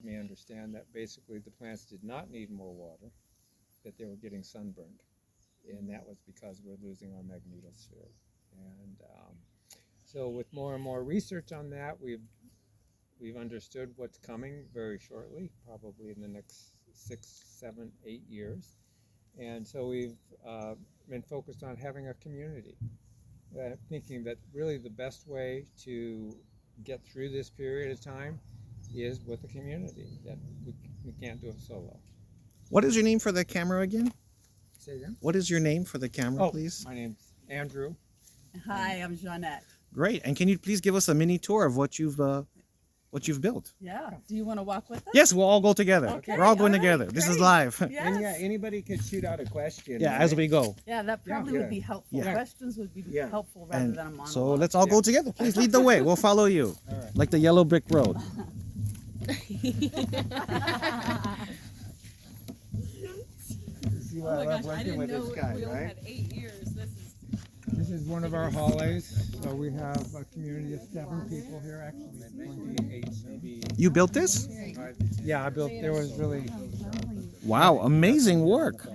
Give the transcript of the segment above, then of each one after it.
me understand that basically the plants did not need more water, that they were getting sunburned, and that was because we're losing our magnetosphere. And so with more and more research on that, we've understood what's coming very shortly, probably in the next 6, 7, 8 years. And so we've been focused on having a community, thinking that really the best way to get through this period of time is with a community, that we can't do it solo. What is your name for the camera again? Say again? What is your name for the camera, Oh, please? my name's Andrew. Hi, I'm Jeanette. Great. And can you please give us a mini tour of what you've built? Yeah. Do you want to walk with us? Yes, we'll all go together. Okay, We're all going all right, together. This is great. live. Yes. And yeah, anybody could shoot out a question. Yeah, as we go. Yeah, that probably Yeah. would be helpful. Yeah. Questions would be Yeah. helpful rather And than a monologue. so let's all go together. Please lead the way. We'll follow you. All right. Like the yellow brick road. See why I love working with this guy, right? Had 8 years. This is one of our holidays. So we have a community of 7 people here, actually 28 maybe. You built this? Yeah, I built. There was really Wow, amazing work.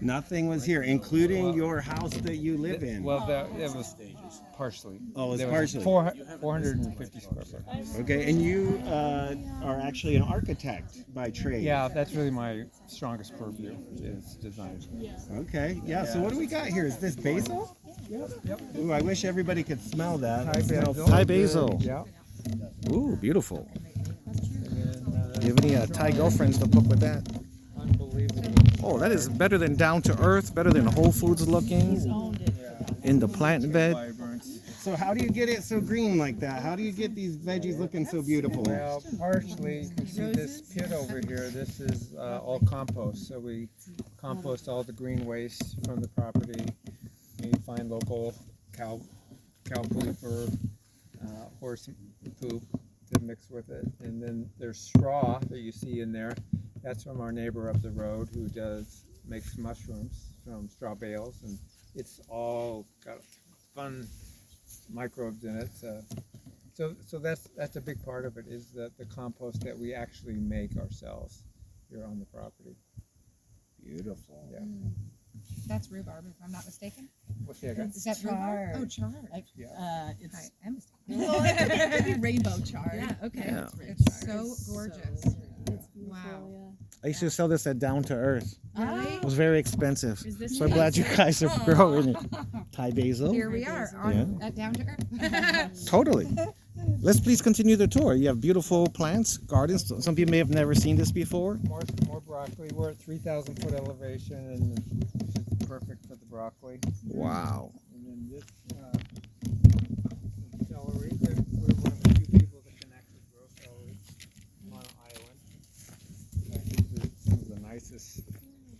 Nothing was here, including your house that you live in. well, it was partially. Oh, it was There partially. 450 square foot. Okay, and you are actually an architect by trade. Yeah, that's really my strongest purview is design. Okay, yeah, so what do we got here? Is this basil? Yep. Ooh, I wish everybody could smell that. Thai That smells basil. so Thai good. basil. Yeah. Ooh, beautiful. And then, Do you have any Thai girlfriends to cook with that? unbelievable. Oh, that is better than down to earth, better than Whole Foods looking. In the plant bed. Vibrant. So how do you get it so green like that? How do you get these veggies looking so beautiful? Well, partially, you can see this pit over here. This is all compost. So we compost all the green waste from the property. We find local cow poop or horse poop to mix with it. And then there's straw that you see in there. That's from our neighbor up the road who makes mushrooms from straw bales, and it's all got fun microbes in it. So that's a big part of it, is that the compost that we actually make ourselves here on the property. Beautiful. Yeah. That's rhubarb, if I'm not mistaken. What's the other? Is that rhubarb? Oh, chard. It's Hi, I'm mistaken. it could be rainbow chard. Yeah, okay. Yeah. It's so gorgeous. Wow. I used to sell this at Down to Earth. Really? It was very expensive. Is this So I'm glad you guys are growing it. Thai basil. Here we are at Down to Earth. Totally. Let's please continue the tour. You have beautiful plants, gardens. Some people may have never seen this before. More broccoli. We're at 3,000 foot elevation, and it's perfect for the broccoli. Wow. And then this celery. We're one of the few people that can actually grow celery on an island. These are some of the nicest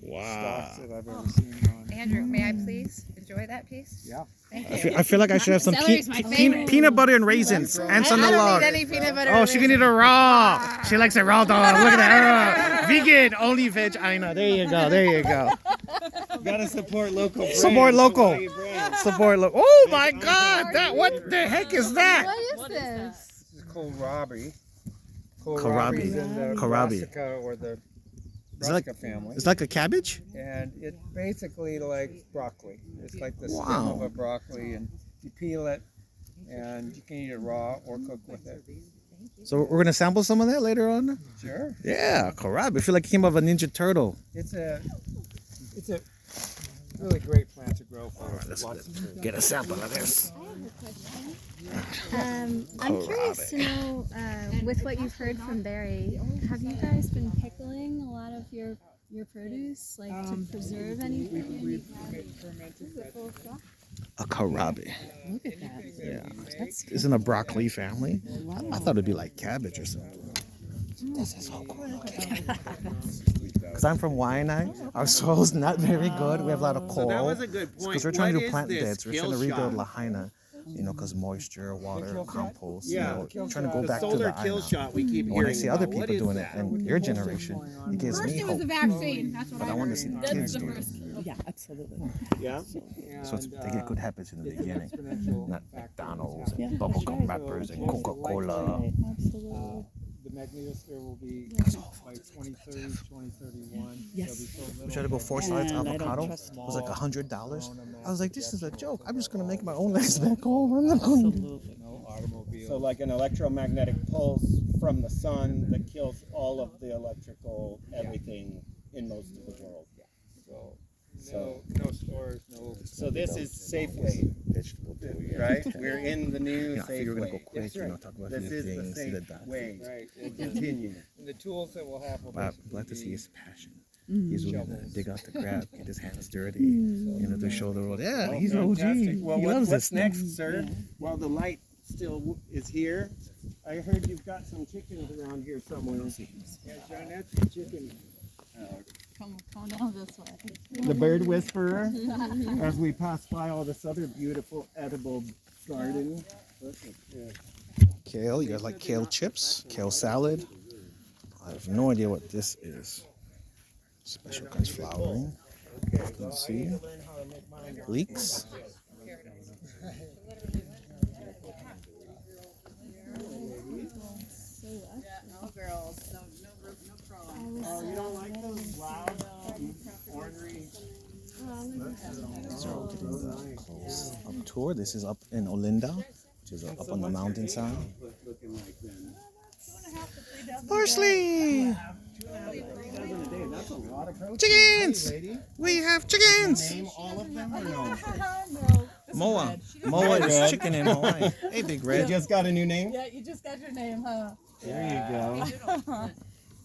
stalks that I've ever seen on. Andrew, may I please enjoy that piece? Yeah. Thank you. I feel like I should have some Celery's my favorite. peanut butter and raisins. Ants on the I don't log. need any peanut butter. Oh, she can eat it raw. She likes it raw, dog. Look at that. Vegan, only veg. I know. There you go. There you go. You gotta support local brands. Support local. Hawaii brands. Support. Oh my God! That what the heck is that? What is this? This is kohlrabi. Kohlrabi. Kohlrabi's in the Kohlrabi. brassica or the It's like- brassica family. It's like a cabbage. And it's basically like broccoli. It's like the stem Wow. of a broccoli, and you peel it, and you can eat it raw or cook with it. So we're gonna sample some of that later on. Sure. Yeah, kohlrabi. I feel like it came out of a Ninja Turtle. It's a really great plant to grow for let's lots of food. Get a sample of this. I'm curious to know, with what you've heard from Barry, have you guys been pickling a lot of your produce, like to preserve anything? We've made fermented vegetables. A kohlrabi. Look at that. Yeah. That's It's in a broccoli family. wow. I thought it'd be like cabbage or something. This is so cool. Because I'm from Hawai'i. Our soil's not very good. We have a lot of So that coal. was a good point. Because we're trying to What do is plant this beds. We're trying to kill rebuild shot? Lahaina. You know, because moisture, water, kill shot? compost. Yeah. You know, trying to go The back to solar the kill Aina. shot we keep When I hearing see other about. What people is doing it that? and your generation, it gives me hope. vaccine. That's what But I want to see the kids do it. Yeah, absolutely. Yeah. So it's, they get good habits in the beginning. Exponential Not factor. McDonald's Yeah. and bubblegum wrappers and Coca-Cola. Absolutely. The magnetosphere will be by 2030, 2031. Yes. We tried to go 4 sides And I don't avocado. It trust was like $100. I was like, this is a joke. I'm just gonna make my own legs back home. I'm not going to. Absolutely. No automobiles. So like an electromagnetic pulse from the sun that kills all of the electrical everything in most of the world. No stores, no. So this is Safeway, Vegetable too, yeah. right? We're in the new Yeah, I figure we're gonna go Safeway. quick, That's you know, right. talk about This the is the things, see the dots. Safeway. Right. We'll continue. And the tools that we'll have will Wow, basically glad to see be his passion. He's willing to dig out the crap, get his hands dirty, you know, to show the world. Yeah, Oh, he's OG. fantastic. Well, He what's loves this stuff. next, sir? While the light still is here, I heard you've got some chickens around here somewhere. Yeah, Jeanette's chicken. Come down this way. The bird whisperer, as we pass by all this other beautiful edible garden. Kale, you guys like kale chips? Kale salad? I have no idea what this is. Special kinds flowering. You can see. Leeks. No girls. No crawling. Oh, you don't like those loud, ornery? These are all getting the close up tour. This is up in Olinda, which is up on the mountainside. Parsley! That's a lot of protein. Chickens! Lady. We have chickens! Name all of them or no? Moa. Moa is chicken in Hawaii. Hey, Big You Red. just got a new name? Yeah, you just got your name, huh? There you go.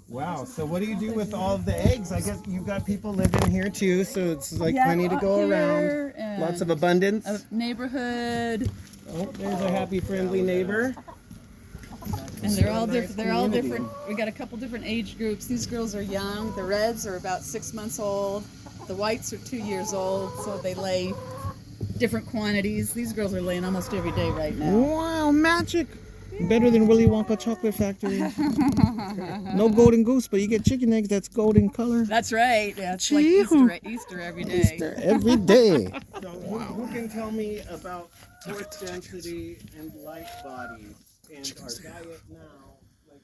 Wow, so what do you do with all of the eggs? I guess you've got people living here too, so it's like plenty to go around. Lots of abundance. A neighborhood, Oh, there's a happy, friendly neighbor. and they're all Nice different. They're all community. different. We got a couple different age groups. These girls are young. The reds are about 6 months old. The whites are 2 years old, so they lay different quantities. These girls are laying almost every day right now. Wow, magic! Better than Willy Wonka Chocolate Factory. No golden goose, but you get chicken eggs that's golden color. That's right. Yeah, it's like Gee-hoo. Easter every day. Easter every day. So who can tell me about force density and light bodies and our diet now? Like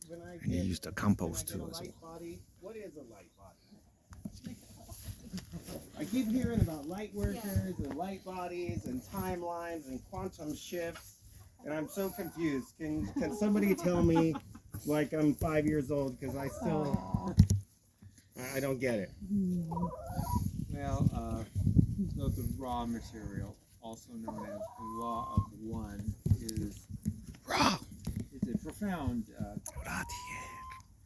when I And you get, use the compost when too I get as a well. light body, what is a light body? I keep hearing about light workers and light bodies and timelines and quantum shifts, and I'm so confused. Can somebody tell me, like I'm 5 years old, because I still I don't get it. Well, so the raw material, also known as the law of one, is Raw. a profound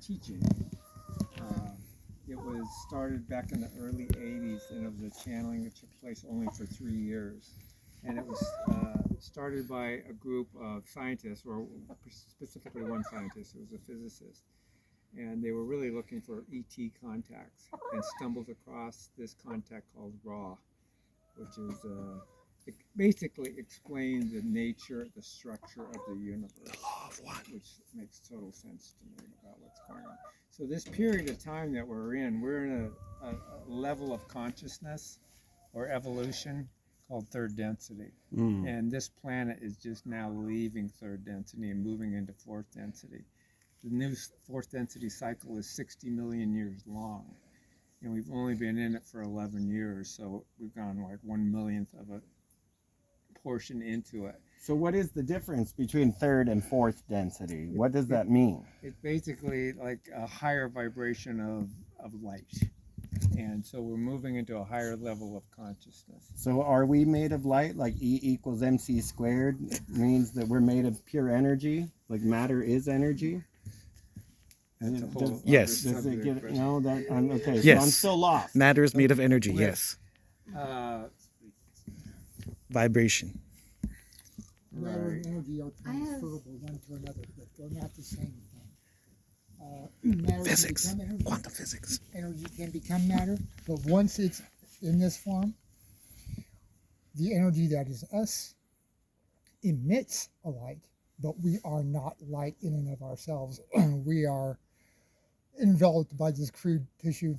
teaching. It was started back in the early 80s, and it was a channeling that took place only for 3 years. And it was started by a group of scientists, or specifically one scientist who was a physicist. And they were really looking for ET contacts, and stumbled across this contact called Ra, which is it basically explains the nature, the structure of the universe, which makes total sense to me about what's going on. So this period of time that we're in a level of consciousness or evolution called third density. And this planet is just now leaving third density and moving into fourth density. The new fourth density cycle is 60 million years long, and we've only been in it for 11 years, so we've gone like 1/1,000,000th of a portion into it. So what is the difference between third and fourth density? What does that mean? It's basically like a higher vibration of light, and so we're moving into a higher level of consciousness. So are we made of light? Like E equals MC squared means that we're made of pure energy? Like matter is energy? That's a whole Yes. other Does it subject, get, but- no, that, I'm, okay, Yes. so I'm still lost. Matter is made of energy, yes. Vibration. Matter Right. and energy are I have- transferable one to another, but they're not the same thing. Matter Physics. can become energy, Quantum physics. energy can become matter, but once it's in this form, the energy that is us emits a light, but we are not light in and of ourselves. We are enveloped by this crude tissue.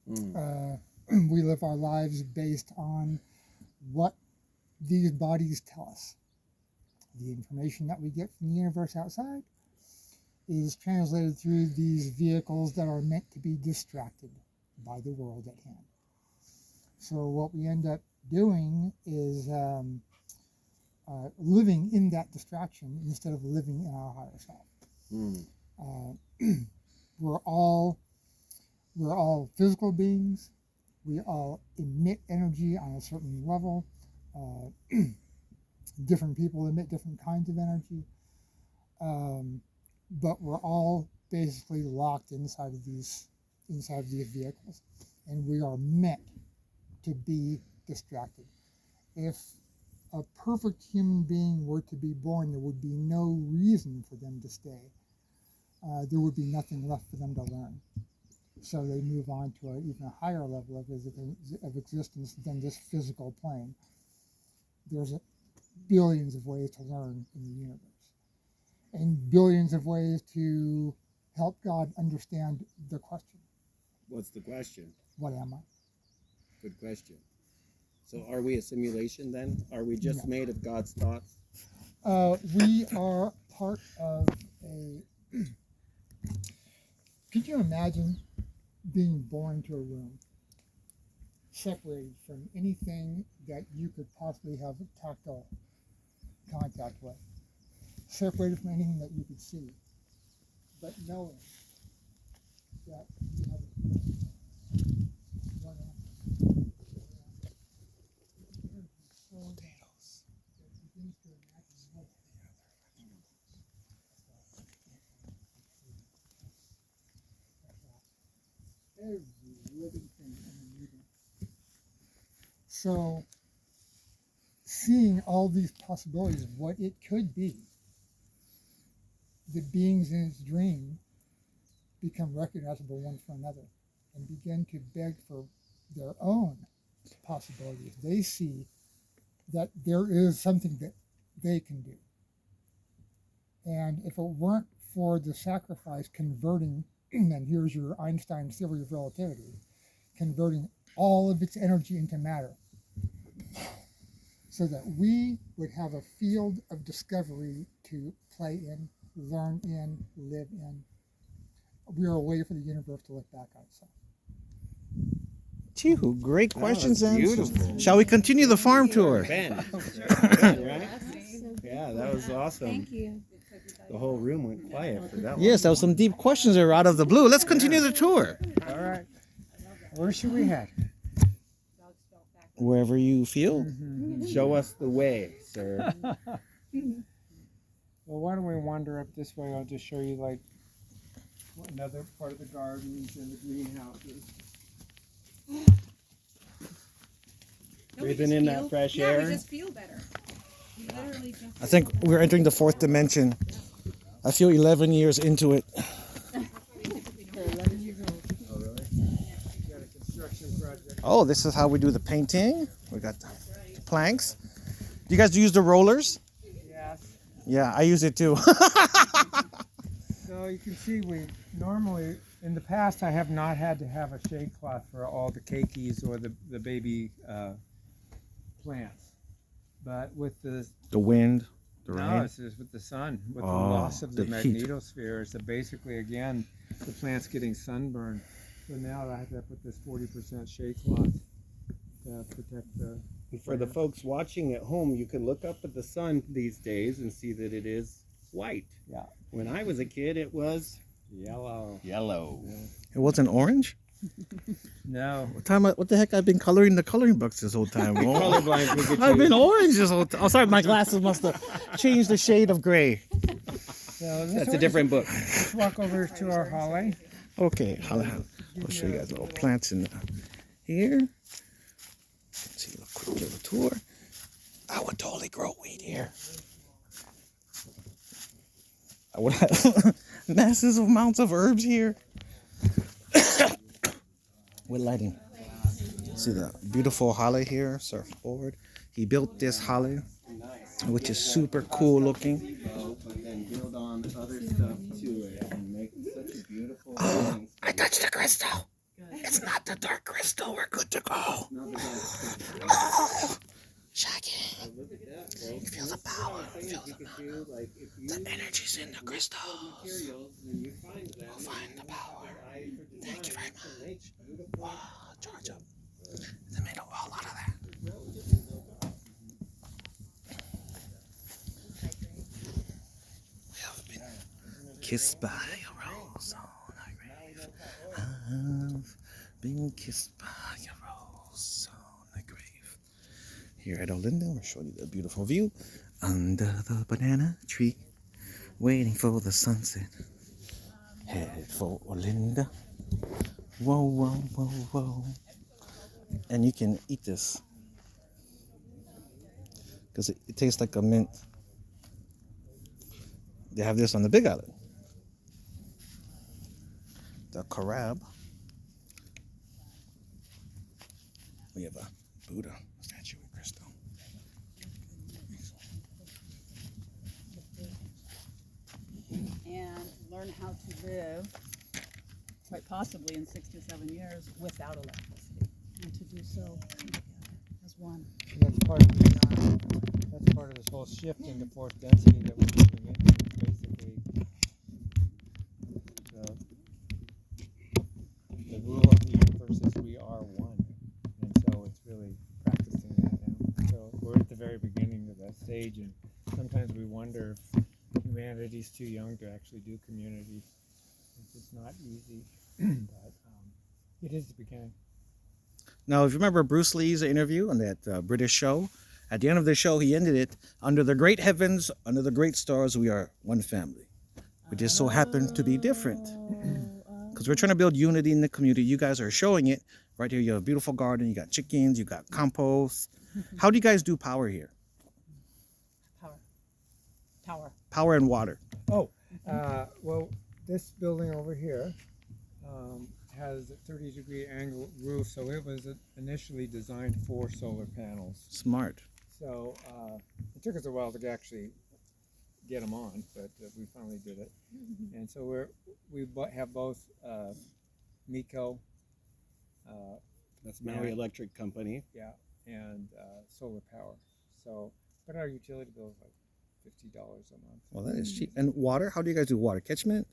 We live our lives based on what these bodies tell us. The information that we get from the universe outside, is translated through these vehicles that are meant to be distracted by the world at hand. So what we end up doing is living in that distraction instead of living in our higher self. We're all physical beings. We all emit energy on a certain level. Different people emit different kinds of energy. But we're all basically locked inside of these vehicles, and we are meant to be distracted. If a perfect human being were to be born, there would be no reason for them to stay. There would be nothing left for them to learn. So they move on to an even higher level of existence than this physical plane. There's billions of ways to learn in the universe, and billions of ways to help God understand the question. What's the question? What am I? Good question. So are we a simulation then? Are we just made of God's thoughts? We are part of a... Could you imagine being born to a room separated from anything that you could possibly have tactile contact with, separated from anything that you could see, but knowing that you have a every living thing in the universe. So, seeing all these possibilities of what it could be, the beings in its dream become recognizable one for another and begin to beg for their own possibilities. They see that there is something that they can do. And if it weren't for the sacrifice converting, and here's your Einstein theory of relativity, converting all of its energy into matter, so that we would have a field of discovery to play in, learn in, live in. We are a way for the universe to look back on itself. Gee, great questions, and beautiful. shall we continue the farm tour? Ben. Right? Yeah, that was awesome. Thank you. The whole room went quiet for that one. Yes, that was some deep questions that were out of the blue. Let's continue the tour. All right. Where should we head? Wherever you feel. Show us the way, sir. Well, why don't we wander up this way? I'll just show you like another part of the gardens and the greenhouses. Breathing in that fresh Yeah, air. we just feel better. We literally just I think we're entering the fourth dimension. I feel 11 years into it. Oh, really? Got a construction project. Oh, this is how we do the painting. We got the planks. Do you guys use the rollers? Yes. Yeah, I use it too. So you can see we normally, in the past, I have not had to have a shade cloth for all the keikis or the baby plants. But with the The wind, the no, rain. it's just with the sun, with the Oh, loss of the the heat. magnetosphere. So basically, again, the plant's getting sunburned. So now I have to put this 40% shade cloth to protect the. For the folks watching at home, you can look up at the sun these days and see that it is white. Yeah. When I was a kid, it was yellow. Yellow. It wasn't orange? No. What the heck? I've been coloring the coloring books this whole time. Oh, Colorblind look at I've you. been orange this whole time. Oh, sorry, my glasses must have changed the shade of gray. So That's a different book. Let's walk over to our hallway. Okay, I'll show you guys little plants in here. Let's see a quick little tour. I would totally grow weed here. I would have massive amounts of herbs here. With lighting. See the beautiful holly here, surfboard. He built this holly, which is super cool looking. But then build on other stuff to it and make such a beautiful thing. I touched the crystal. It's not the dark crystal. We're good to go. Oh, Shaggy. examples. You feel And the this is one power, of the things feel you could do, like if you the energy's in the look for crystals. materials and you find them, You'll find and the you have power. this eye for Thank you design, very you can much. make beautiful Wow, charge up. items. They made a whole lot of that. Relatively low cost. We have been kissed by a rose on a grave. I've been kissed by a rose on a grave. Here at Olinda, we're showing you the beautiful view under the banana tree, waiting for the sunset. Headed for Olinda. Whoa, whoa, whoa, whoa. And you can eat this because it tastes like a mint. They have this on the Big Island. The crab. We have a Buddha statue in crystal. And learn how to live, quite possibly in 6 to 7 years, without electricity, and to do so as one. And that's part of this whole shift into forced density that we're moving into, basically. The rule of the universe is we are one, and so it's really practicing that now. So we're at the very beginning of that stage, and sometimes we wonder if humanity's too young to actually do community. It's just not easy, but it is the beginning. Now, if you remember Bruce Lee's interview on that British show, at the end of the show, he ended it, under the great heavens, under the great stars, we are one family. We just so happen to be different. Because we're trying to build unity in the community. You guys are showing it. Right here, you have a beautiful garden. You got chickens. You got compost. How do you guys do power here? Power and water. Oh, well, this building over here has a 30-degree angle roof, so it was initially designed for solar panels. Smart. So it took us a while to actually get them on, but we finally did it. And so we have both MECO, That's Maui Electric Company. yeah, and solar power. So, but our utility bill is like $50 a month. Well, that is cheap. And water? How do you guys do water? Catchment?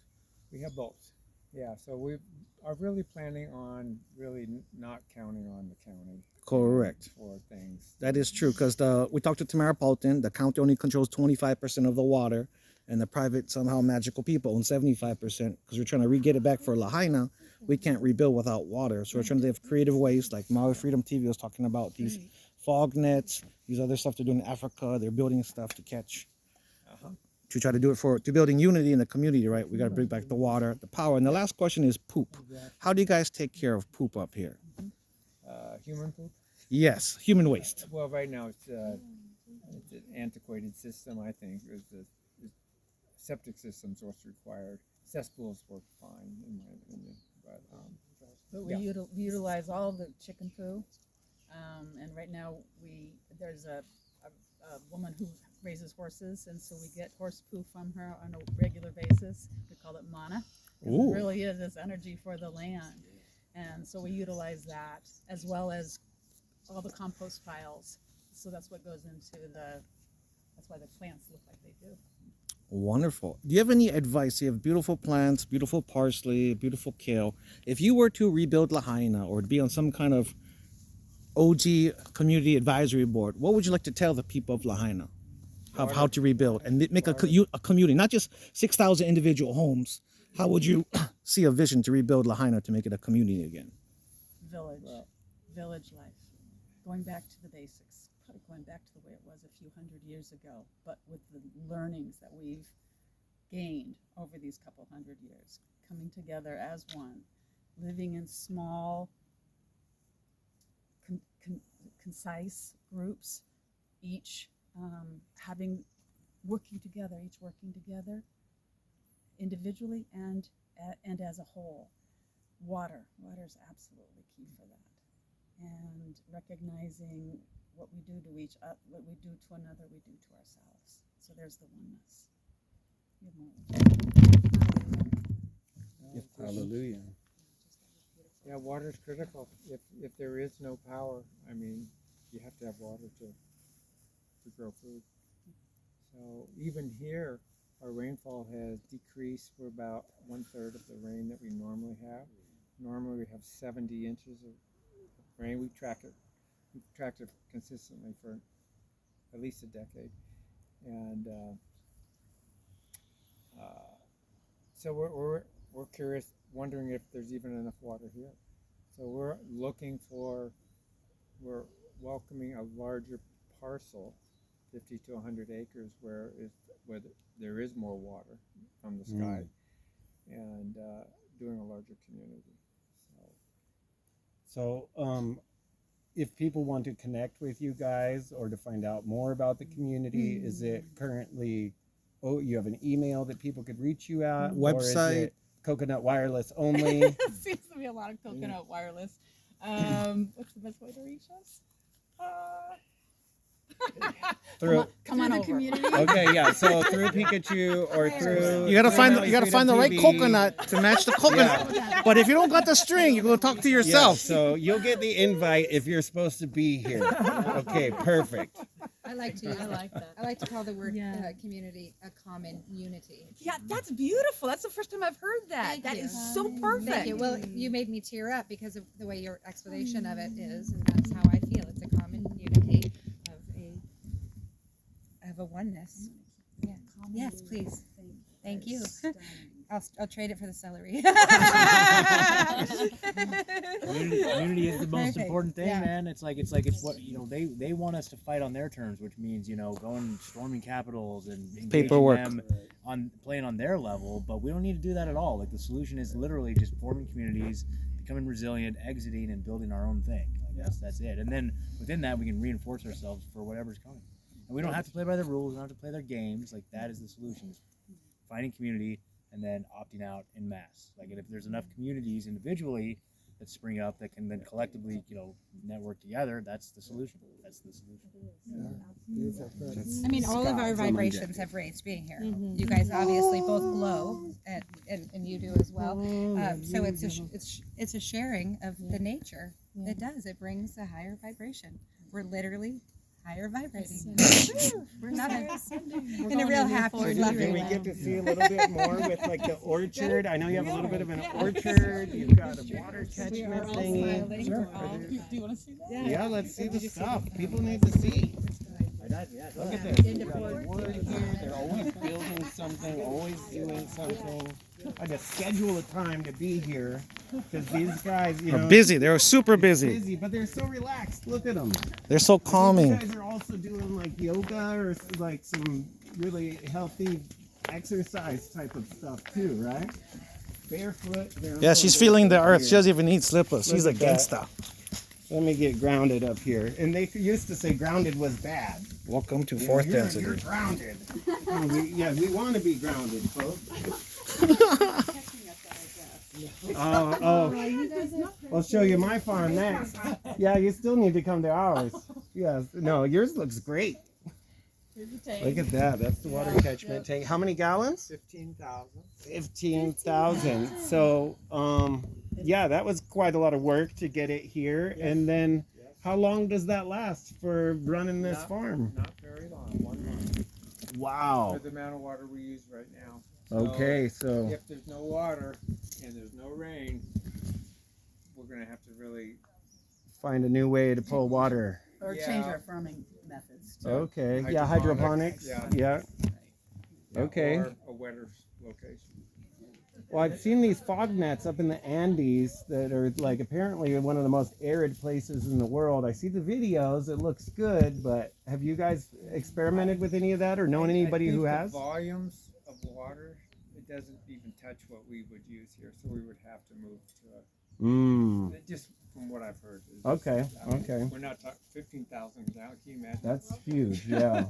We have both. Yeah, so we are really planning on really not counting on the county. Correct. For things. That is true, because we talked to Tamara Paulton. The county only controls 25% of the water, and the private, somehow magical people own 75%, because we're trying to get it back for Lahaina. We can't rebuild without water, so we're trying to have creative ways, like Maui Freedom TV was talking about, these fog nets, these other stuff they're doing in Africa. They're building stuff to catch, to try to do it to building unity in the community, right? We got to bring back the water, the power. And the last question is poop. How do you guys take care of poop up here? Human poop? Yes, human waste. Well, right now it's an antiquated system, I think. The septic system's what's required. Cesspools work fine, in my opinion. But we utilize all the chicken poo, and right now there's a woman who raises horses, and so we get horse poo from her on a regular basis. We call it mana. It really is this energy for the land, and so we utilize that as well as all the compost piles. So that's what goes into that's why the plants look like they do. Wonderful. Do you have any advice? You have beautiful plants, beautiful parsley, beautiful kale. If you were to rebuild Lahaina or to be on some kind of OG community advisory board, what would you like to tell the people of Lahaina of how to rebuild and make a community, not just 6,000 individual homes? How would you see a vision to rebuild Lahaina to make it a community again? Village life, going back to the basics, probably going back to the way it was a few hundred years ago, but with the learnings that we've gained over these couple hundred years, coming together as one, living in small, concise groups, each working together individually and as a whole. Water is absolutely key for that, and recognizing what we do to what we do to another, we do to ourselves. So there's the oneness. Hallelujah. Yeah, water is critical. If there is no power, I mean, you have to have water to grow food. So even here, our rainfall has decreased. We're about 1/3 of the rain that we normally have. Normally we have 70 inches of rain. We've tracked it consistently for at least a decade. And so we're curious, wondering if there's even enough water here. So we're welcoming a larger parcel, 50 to 100 acres, where there is more water from the sky, and doing a larger community. So, if people want to connect with you guys or to find out more about the community, is it currently, you have an email that people could reach you at? Or is Website? it Coconut Wireless only? Seems to be a lot of coconut wireless. What's the best way to reach us? Through Come on the over. community. Okay, yeah. So through Pikachu or through You gotta find the right TV. coconut to match the coconut. But if you don't got the string, you go talk to Yeah, yourself. so you'll get the invite if you're supposed to be here. Okay, perfect. I like to use I like that. I like to call the word Yeah. community a common unity. Yeah, that's beautiful. That's the first time I've heard that. Thank That you. is so perfect. Thank you. Well, you made me tear up because of the way your explanation of it is, and that's how I feel. It's a common unity of a oneness. Yeah. Yes, please. Thank you. I'll trade it for the celery. Community is the most Perfect. important thing, Yeah. man. It's what they want us to fight on their terms, which means going storming capitals and engaging Paperwork. them on playing on their level. But we don't need to do that at all. Like the solution is literally just forming communities, becoming resilient, exiting, and building our own thing. Like that's it. And then within that, we can reinforce ourselves for whatever's coming. And we don't have to play by their rules. We don't have to play their games. Like that is the solution: is finding community and then opting out in mass. Like, and if there's enough communities individually that spring up that can then collectively, network together, that's the solution. That's the solution. I mean, all of our vibrations have raised being here. You guys obviously both glow, and you do as well. So it's a sharing of the nature. It does. It brings a higher vibration. We're literally higher vibrating. We're not in a real happy, loving Can we way. get to see a little bit more with like the orchard? I know you have a little bit of an orchard. You've got a water catchment thingy. Do you want to see that? Yeah, let's see the stuff. People need to see. Look at this. You've got a wood here. They're always building something, always doing something. I just schedule a time to be here because these guys, They're busy. They're super busy. busy, but they're so relaxed. Look at them. They're so These calming. guys are also doing like yoga or like some really healthy exercise type of stuff too, right? Barefoot. Yeah, she's feeling the earth. She Here. doesn't even need slippers. She's Look at that. against that. Let me get grounded up here. And they used to say grounded was bad. Welcome to Yeah, fourth you're density. grounded. We want to be grounded, folks. I'll show you my farm next. Yeah, you still need to come to ours. Yes. No, yours looks great. Look at that. That's the water catchment tank. How many gallons? 15,000. 15,000. So, yeah, that was quite a lot of work to get it here. And then, how long does that last for running this farm? Not very long, 1 month. Wow. For the amount of water we use right now. Okay, so If there's no water and there's no rain, we're gonna have to really. find a new way to pull water. Or Yeah. change our farming methods. too. Okay. Yeah, hydroponics. Yeah. Yeah. Okay. Or a wetter location. Well, I've seen these fog nets up in the Andes that are like apparently one of the most arid places in the world. I see the videos, it looks good, but have you guys experimented with any of that or known anybody I think who has? The volumes of water, it doesn't even touch what we would use here, so we would have to move to just from what I've heard. It's Okay, just- I mean, okay. We're not talking 15,000 gallons, can you imagine? That's huge, yeah.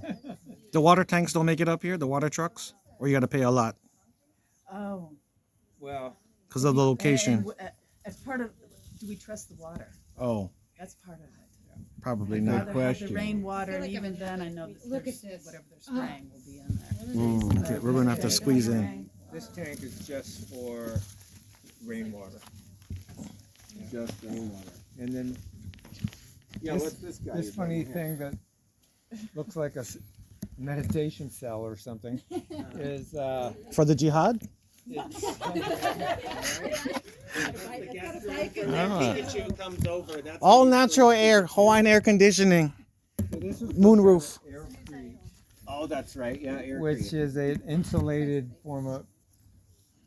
The water tanks don't make it up here, the water trucks? Or you got to pay a lot Oh. Well, because of the location? As part of, do we trust the water? Oh, That's part of it. probably Good not. Rather have question. the rainwater, and like even then, I know that Look there's- at this. whatever they're spraying will be in there. Okay, we're going to have to squeeze in. this tank is just for rainwater. Just rainwater. And then Yeah, This- what's this guy? this you're funny bringing thing that looks like a meditation cell or something, is For the jihad? Pikachu comes over. That's All natural air, Hawaiian air conditioning, so this is moonroof. aircrete, Oh, that's right. Yeah, aircrete. which is an insulated form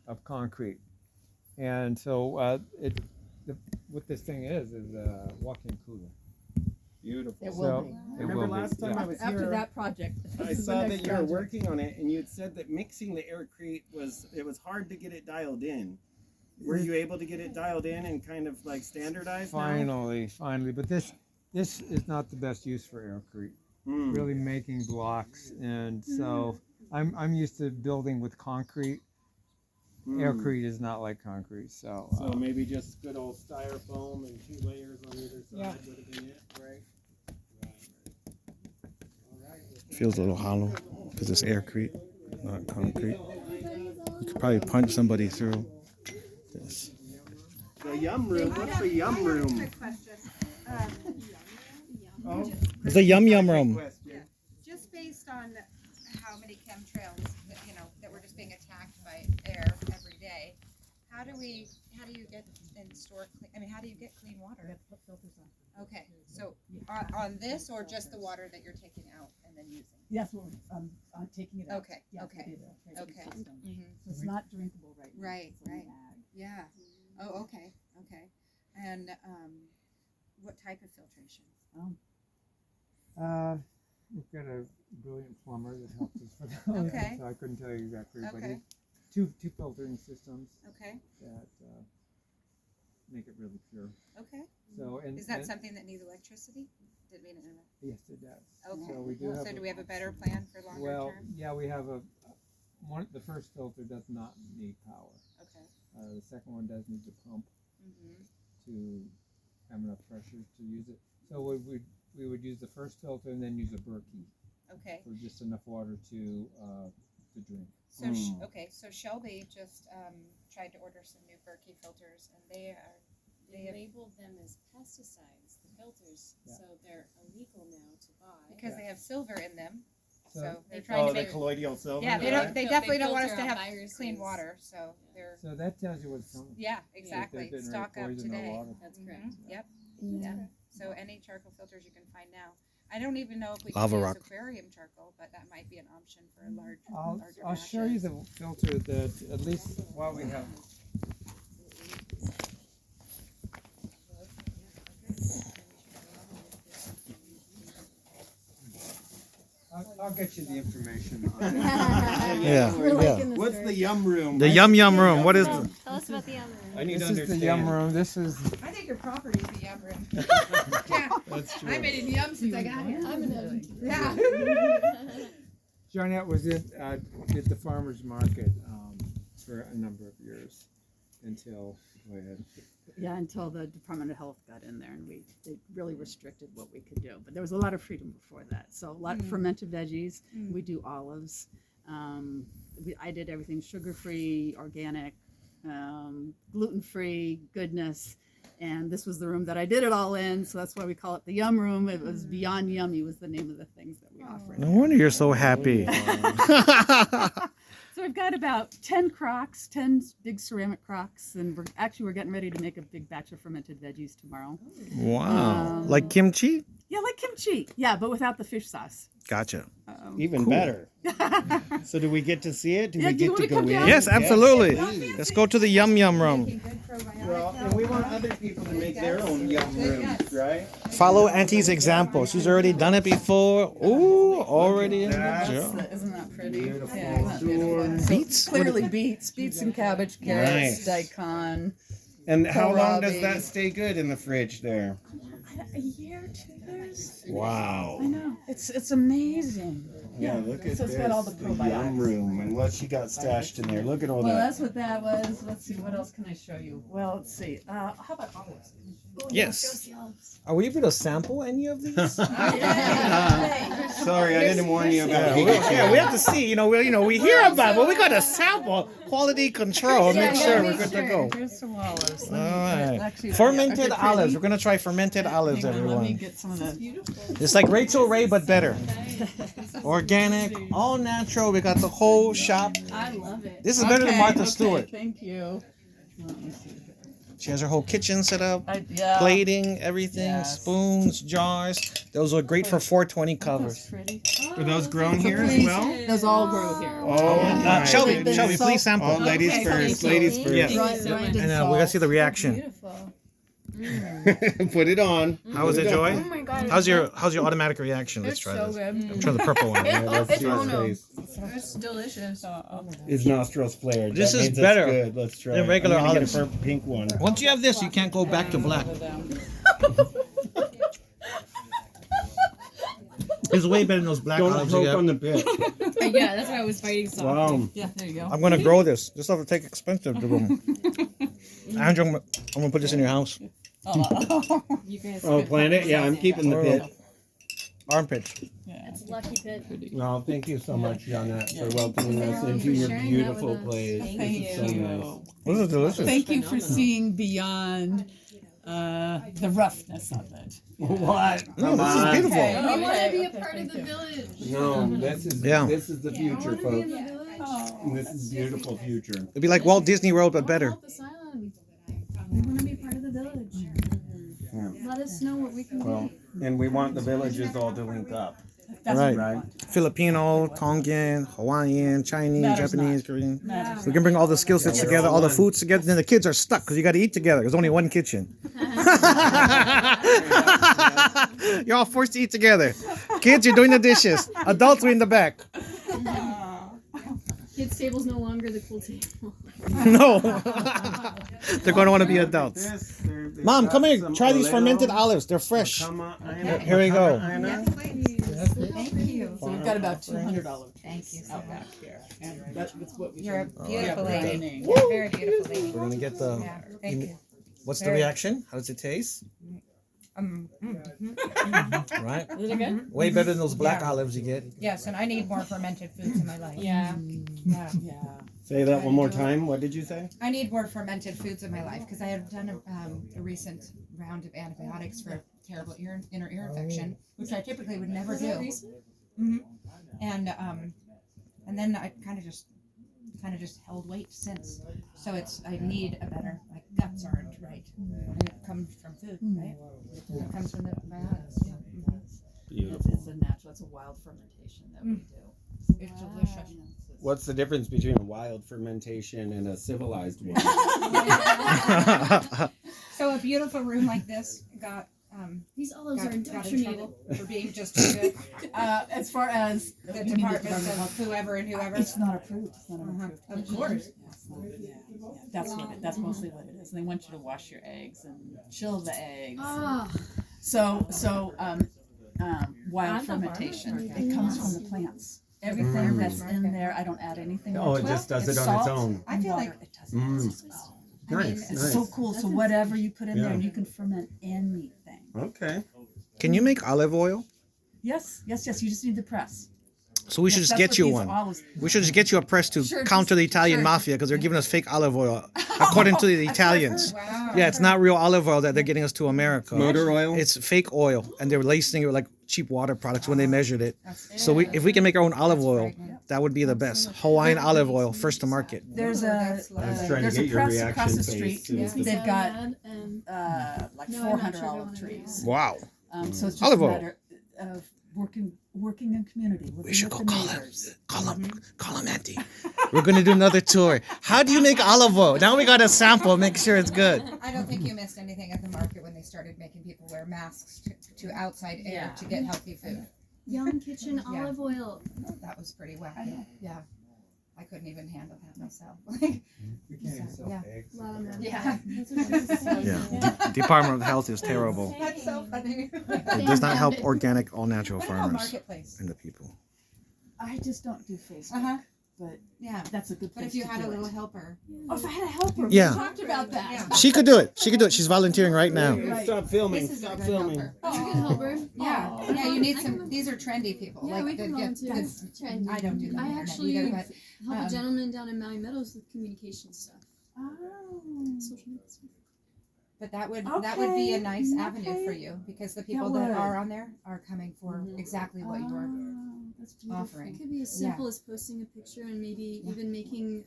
of concrete, and so what this thing is a walk-in cooler. Beautiful. It will So be. it Remember will be, last time yeah. I was After here, that project. I this is the saw next that you were project. working on it, and you had said that mixing the aircrete was hard to get it dialed in. Were you able to get it dialed in and kind of like standardized now? Finally, but this is not the best use for aircrete. Mm. Really making blocks, and so I'm used to building with concrete. Mm. Aircrete is not like concrete, so So maybe just good old styrofoam and 2 layers on either side would have been it, right? Feels a little hollow because it's aircrete, not concrete. You could probably punch somebody through this. The yum room. What's the yum room? Oh, It's a yum yum room. question. Just based on how many chemtrails that, that we're just being attacked by air every day, how do you get and store clean, how do you get clean water? Okay, so on this or just the water that you're taking out and then using? Yes, well, I'm taking it out. Okay, Yeah, okay, we did a treatment okay. system. Mhm. So it's not drinkable right now. Right, It's only right. ag. Yeah. Oh, okay, okay. And what type of filtration? We've got a brilliant plumber that helps us with that. Okay. So I couldn't tell you exactly, but Okay. two filtering systems Okay, that make it really pure. okay. So and Is that and- something that needs electricity? Did we know? Yes, it does. Okay. So we do have. So do we have a better plan for longer Well, term? yeah, we have one. The first filter does not need power. Okay. The second one does need the pump Mm-hmm. to have enough pressure to use it. So we would use the first filter and then use a Berkey Okay. for just enough water to drink. So okay, so Shelby just tried to order some new Berkey filters, and they have, labeled them as pesticides, the filters, Yeah. so they're illegal now to buy. because they have silver in them. So So- they're trying Oh, to the make. colloidal silver. Yeah, they right? don't. They They definitely don't want us filter to out have viruses. clean water. So they're. So that tells you what's coming. Yeah, If exactly. they've been Stock up poison our today. water. That's Mhm. correct. Yep. Yeah. Yeah. So any charcoal filters you can find now. I don't even know if we Lava can use rock. aquarium charcoal, but that might be an option for larger I'll show you batches. the filter that at least while we have. I'll get you the information on it. Yeah, We're like yeah. in the What's the yum room? The yum yum room. What is Tell, the? tell us about the yum room. I need This to is understand. the yum room. This is I think your property is the yum room. Yeah. That's true. I made it yum since I got here. I'm an Yeah. Jeanette was did the farmers market for a number of years until go ahead. Yeah, until the Department of Health got in there and they really restricted what we could do. But there was a lot of freedom before that. So a lot of fermented veggies. We do olives. I did everything sugar-free, organic, gluten-free, goodness. And this was the room that I did it all in. So that's why we call it the Yum Room. It was Beyond Yummy was the name of the things that we offered. No wonder you're so happy. So we've got about 10 crocks, 10 big ceramic crocks, and we're getting ready to make a big batch of fermented veggies tomorrow. Wow. Like kimchi? Yeah, like kimchi. Yeah, but without the fish sauce. Gotcha. Even Cool. better. So do we get to see it? Do Yeah, we do you get to wanna go come in? down? Yes, absolutely. Let's go to the yum yum room. Well, and we want other people to make their own yum rooms, right? Follow Auntie's example. She's already done it before. Ooh, already in the job. Isn't that pretty? Beautiful. Yeah, isn't that beautiful? So Beets? clearly beets and cabbage, carrots, Nice. daikon. And how long does Kohlrabi. that stay good in the fridge there? A year, 2 years. Wow. I know. It's amazing. Yeah, look at So this. it's got all the yum probiotics. room and what she got stashed in there. Look at all Well, that. that's what that was. Let's see. What else can I show you? Well, let's see. How about olives? Yes. Are we able to sample any of these? Sorry, I didn't warn you about Yeah, we have to see. We hear about it, but we got to sample quality control. Make sure we're good to go. Here's some olives. olives. All right. Actually, Fermented they're olives. pretty. We're gonna try fermented olives, Hang on, let me everyone. get some of the. It's like Rachel Ray, but better. Organic, all natural. We got the whole shop. I love it. This is better than Martha Stewart. Thank you. Let me see. She has her whole kitchen set up, Yeah. plating, everything, Yes. spoons, jars. Those are great for 420 covers. Pretty. Are those grown here as well? Those all grow here. Oh, nice. Shelby, They've been Shelby, salt- please sample. Oh, ladies Okay, first. thank you. Ladies first. Yes. Grind And in we gotta see salt. the reaction. Beautiful. Put it on. How was it, Joy? Oh my god. How's your automatic reaction? Let's It's try so this. good. Try the purple one. Yeah, let's It's see his mono. face. It's delicious. His nostrils flared. This That is means it's better Good. Let's try. than it. regular I'm gonna olives. get a pink one. Once you have this, you can't go back to black. It's way better than those black Don't olives you poke get. on the bit. Yeah, that's why I was fighting soft. Wow. Yeah, there you go. I'm gonna grow this. This stuff will take expensive to grow. Andrew, I'm gonna put this in your house. You guys Oh, plant it? Yeah, I'm keeping the pit. Armpits. Yeah. It's a lucky pit. Well, thank you so much, Jeanette, for welcoming us into your sharing that beautiful with us. place. Thank This is so you. nice. This is delicious. Thank you for seeing beyond the roughness of it. What? No, this is beautiful. Okay. We want to be a Okay, part of thank the you. village. No, this is Yeah. this is the I future, want to be in folks. the village. This is beautiful future. It'd be like Walt Disney World, but better. Help us out. We want to be part of the village. Yeah. Let us know what we can Well, do. and we want the villages all to link up, That's Right. right? Filipino, Tongan, Hawaiian, Chinese, Matters Japanese, not. Korean. Matters We can bring all the skill sets together, all the foods together. Then the kids are stuck because you got to eat together. There's only one kitchen. You're all forced to eat together. Kids, you're doing the dishes. Adults, we in the back. Kids' table's no longer the cool table. No. They're going to want to be adults. This, they've Mom, got come here. some Try these Oleo, fermented olives. They're fresh. Macama, Here we go. Ana. Thank you. So we've got about $200 Thank you so out much. back here, and that's what we. You're a beautiful Yeah, lady. branding. You're a very beautiful lady. We're going to get the... Yeah, thank you. What's the Very- reaction? How does it taste? Right? Is it good? Way better than those black Yeah. olives you get. Yes, and I need more fermented foods in my life. Yeah. Yeah. Yeah. Say that one more time. What did you say? I need more fermented foods in my life because I have done a recent round of antibiotics for a terrible inner ear infection, which I typically would never do. hmm And then I kind of just held weight since. So I need a better, my guts aren't right, and it comes from food, right? It comes from the biotics. Yeah. It's a natural, it's a wild fermentation that we do. It's delicious. What's the difference between a wild fermentation and a civilized one? So a beautiful room like this got These olives are got in indoctrinated. trouble for being just too good. As far as The departments of whoever and whoever. it's not approved. It's not approved. Of course. That's that's mostly what it is. And they want you to wash your eggs and chill the eggs. Ah, So wild I'm the fermentation. farmer. It comes from the plants. Everything that's in there, I don't add anything. Oh, else. it just does it on Salt its own. I feel like water, it doesn't. Mm. It's just- I mean, Nice, It's nice. so cool. So whatever you put in there, Yeah. you can ferment anything. Okay. Can you make olive oil? Yes. You just need the press. So we should Yes, just that's get what you these one. olives- We should just get you a press to Sure, counter the Italian sure. mafia because they're giving us fake olive oil, according to the Italians. wow. Yeah, it's not real olive oil that they're getting us to America. Motor oil? It's fake oil, and they're lacing it with like cheap water products when they measured it. So if we can make our own olive oil, that would be the best. Hawaiian olive oil, first to market. There's a That's I was trying to there's a get your press across reaction the face. street. to the- They've got and like No, I'm not 400 sure olive they wanna do trees. Wow. So it's just Olive a oil. matter of working in community, working We should with go the call him. neighbors. Call him, Auntie. We're gonna do another tour. How do you make olive oil? Now we got to sample, make sure it's good. I don't think you missed anything at the market when they started making people wear masks to outside air Yeah. to get healthy food. Young Kitchen Yeah. olive oil. That was pretty wacky. Yeah. I couldn't even handle that myself. We can't sell Yeah. eggs. A lot of them. Yeah. Yeah. Department of Health is terrible. That's so funny. It does not help organic, all natural What about farmers marketplace? and the people. I just don't do Facebook, Uh-huh. but Yeah. that's a good But place if you to had do a little it. helper. Oh, if I had a helper, Yeah. we talked about that. Yeah. She could do it. She could do it. She's volunteering right now. Stop filming. This is a Stop good filming. helper. You can help her. Yeah. Yeah, you need some, these are trendy people. Yeah, like we can volunteer. that's- Trendy. I don't do that I internet actually either, but help um, a gentleman down in Maui Meadows with communication stuff. Oh. Social media stuff. But that would be a nice avenue for you because the people that would. are on there are coming for exactly what you're That's beautiful. offering. It could be as simple as posting a picture and maybe even making.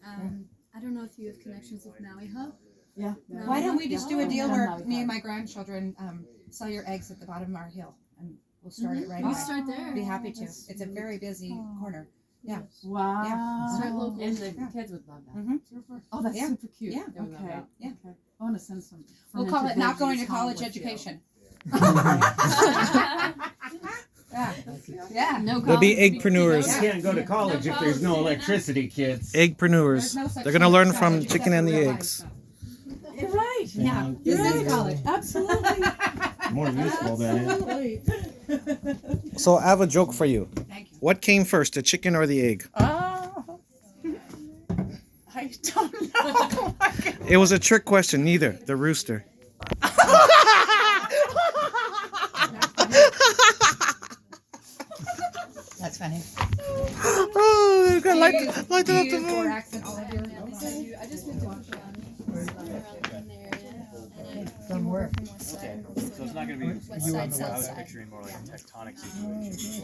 I don't know if you have connections with Maui Hub. Yeah. Why don't we just do a deal where me and my grandchildren sell your eggs at the bottom of our hill, and we'll start it right We'll away. start there. Be happy to. It's a very busy corner. Yeah. Wow. Yeah. Start local. And the kids would love that. Mhm. Oh, that's Yeah. super cute. Yeah. They would love Okay. that. Yeah. Okay. I want to send some. We'll call it fermented not going to veggies home college with you. education. Yeah. Yeah. No They'll be college. eggpreneurs. You can't go to college if there's no electricity, kids. Eggpreneurs. There's no such They're gonna thing learn as from college chicken except and for the real eggs. life. You're right. Yeah. This is college. Absolutely. More useful than it. Absolutely. So I have a joke for you. Thank you. What came first, the chicken or the egg? Oh. I don't know. It was a trick question. Neither. The rooster. That's funny. Oh, you got light Do it you up the use moon. accent all of your I just moved to Montreal, around the area. From where? From West Side. So it's not going to be. West Side, I South was Side. picturing more like a tectonic situation.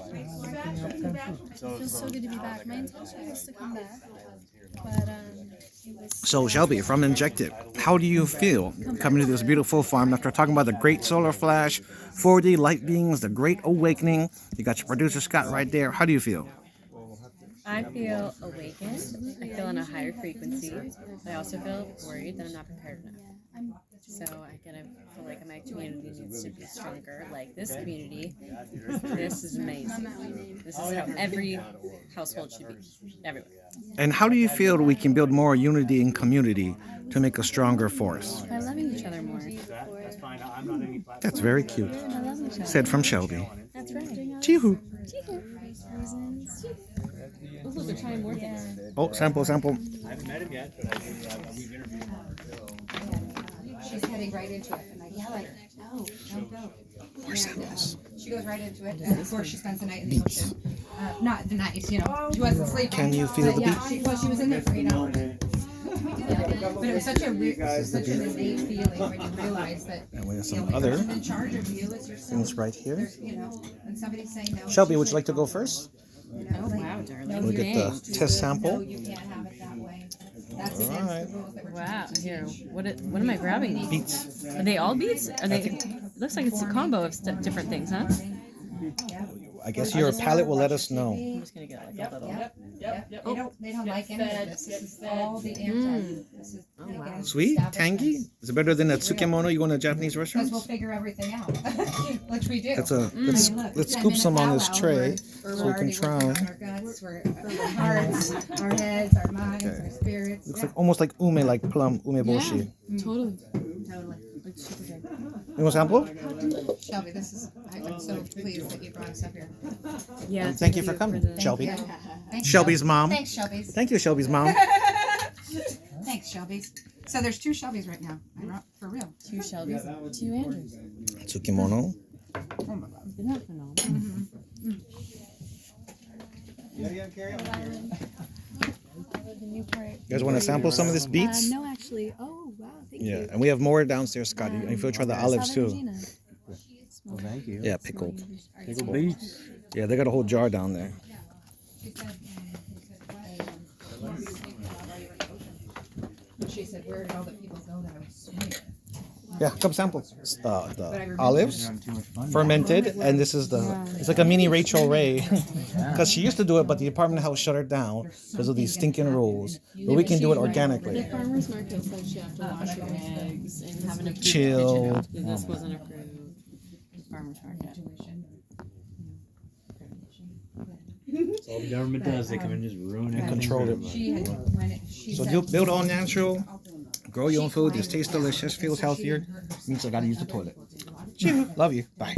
It feels so good to be back. My intention was to come back, but it was. So Shelby, from Injected, how do you feel coming to this beautiful farm after talking about the great solar flash, 4D light beings, the great awakening? You got your producer Scott right there. How do you feel? I feel awakened. I feel on a higher frequency. I also feel worried that I'm not prepared enough. So I kind of feel like my community needs to be stronger. Like this community, this is amazing. This is how every household should be, everywhere. And how do you feel we can build more unity in community to make a stronger force? By loving each other more. That's fine. I'm not any. That's very cute. By loving each other. Said from Shelby. That's right. Chee-hoo. Reasons. Look, they're trying more things. Oh, sample. I haven't met him yet, but we've interviewed him. She's heading right into it, and I yell at her, no, don't go. More samples. She goes right into it, and of course she spends the night in the ocean. Not the night, she wasn't sleeping. Can you feel But the yeah, beat? she was in there for 8 hours. But it was such an innate feeling when you realize that And we have the some only other person in charge of you is yourself. things right here. There's, when somebody's saying no. Shelby, would you like to go first? Oh, wow, darling. We'll get the test No, sample. you can't have it that way. That's All against right. the rules that we're Wow, trying to here, teach. what am I grabbing these? Beets. Are they all beets? Are they? It looks like it's a combo of different things, huh? I guess your palate will let us know. I'm just gonna get like a little. Yep. They don't like any of this. This is all the anti. This is Oh, wow. Sweet? Tangy? Is it better than a tsukemono you go in a Japanese Because we'll restaurant? figure everything out, which we do. Let's let's 10 scoop some on minute this powwow, tray we're so we can already working try. on our guts, our hearts, our heads, our minds, our spirits. Looks Yeah, like almost like ume, like plum, umeboshi. Totally. totally. Like super good. You want a sample? Shelby, I'm so pleased that you brought us up here. Yeah. Thank you for coming, Shelby. Thanks, Shelby's mom. Thanks, Shelby's. Thank you, Shelby's mom. Thanks, Shelby's. So there's 2 Shelby's right now. For real. 2 Shelby's, 2 Andrews. Tsukemono. Oh my God. Isn't that phenomenal? Yeah, carry on. You guys want to sample some of this beets? No, actually. Oh, wow. Thank Yeah, you. and we have more downstairs, Scott. You feel try the olives Southern too. Regina. Well, thank you. Yeah, pickled. Pickled beets. Yeah, they got a whole jar down there. She said, where did all the people go that I was swimming? Yeah, come sample. The olives, Having too much fun. fermented, and this is it's like a mini Rachel Ray. Because she used to do it, but the apartment house shut her down because of these stinking rules. But we can do it organically. The farmer's market said she have to wash your eggs and have an approved Chilled. kitchen. This wasn't approved. The farmer's market. That's all the government does. They come and just ruin it. Control it. So you build all natural, grow your own food, just tastes delicious, feels healthier, means I gotta use the toilet. Love you. Bye.